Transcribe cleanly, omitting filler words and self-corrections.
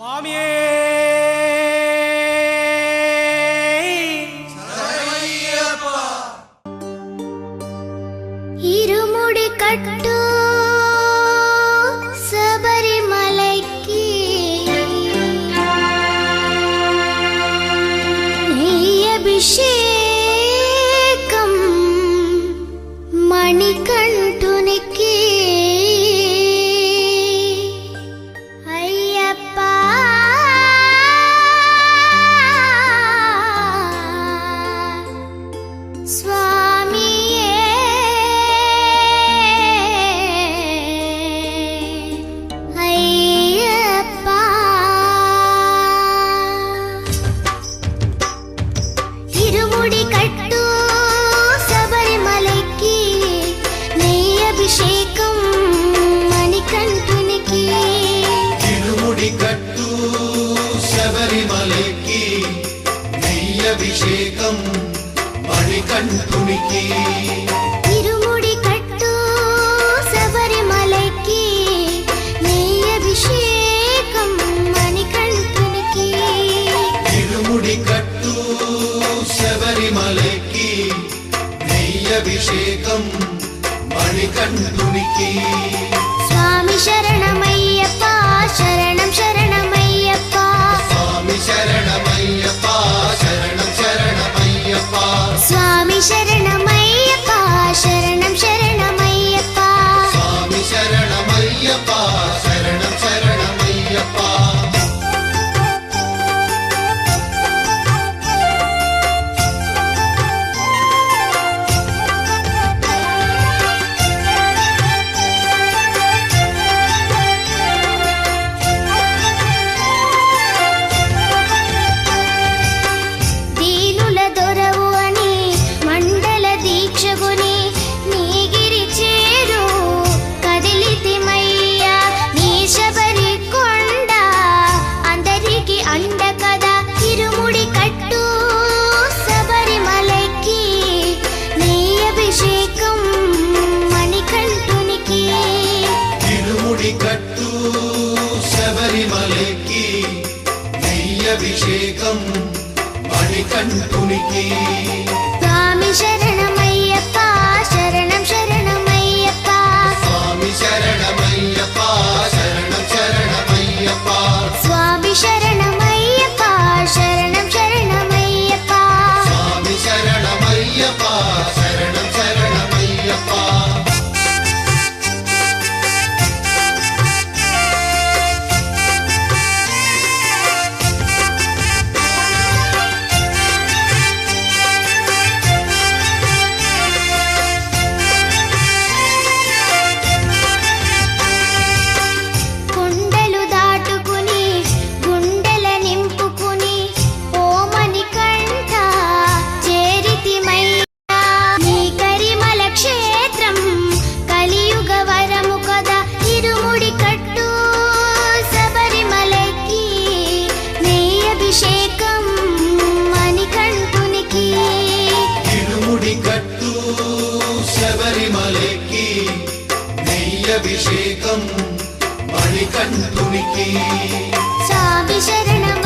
స్వామియే శరణమయ్యప్ప. ఇరుముడి కట్టు శబరిమలైకి అభిషేకం మణికంఠునికి అయ్యప్ప స్వామియే అయ్యప్ప. ఇరుముడి కట్టు శబరిమలైకి నెయ్యి అభిషేకం మణికంఠునికి. ఇరుముడి కట్టు శబరిమలైకి నెయ్యి అభిషేకం మణికంఠునికి. ఇరుముడి కట్టు శబరిమలైకి నెయ్యి అభిషేకం మణికంఠునికి. ఇరుముడి కట్టు శబరిమలైకి నెయ్యి అభిషేకం మణికంఠునికి. స్వామి శరణమయ్యప్ప శరణం శరణమయ్యప్ప. స్వామి శరణమయ్యప్ప శరణం శరణమయ్యప్ప. స్వామి శరణమయ్యప్ప శరణం శరణమయ్యప్ప. స్వామి శరణమయ్యప్ప శరణం శరణమయ్యప్ప. దీనుల దొరవు అని మండల దీక్షగుని నీగిరి చేరు కదిలితిమయ్యా నీ శబరి కొండ అందరికి అండ కదా. ఇరుముడి కట్టు శబరిమలైకి నెయ్యి అభిషేకం మణికంఠునికి. ఇరుముడి కట్టు శబరిమలైకి నెయ్యి అభిషేకం మణికంఠునికి. స్వామి శరణమయ్యప్ప శరణం శరణమయ్యప్ప. స్వామి శరణమయ్యప్ప శరణం శరణమయ్యప్ప. స్వామి శరణమయ్యప్ప శరణం శరణమయ్యప్ప. స్వామి శరణమయ్యప్ప శరణం శరణమయ్యప్ప. కొండలు దాటుకుని గుండెల నింపుకుని ఓ మణికంఠ చేరితిమయ్యా నీ కరిమల క్షేత్రం కలియుగ వరము కదా. ఇరుముడి కట్టు శబరిమలైకి నెయ్యి అభిషేకం మణికంఠునికి. ఇరుముడి కట్టు శబరిమలైకి నెయ్యి అభిషేకం మణికంఠునికి. స్వామి శరణం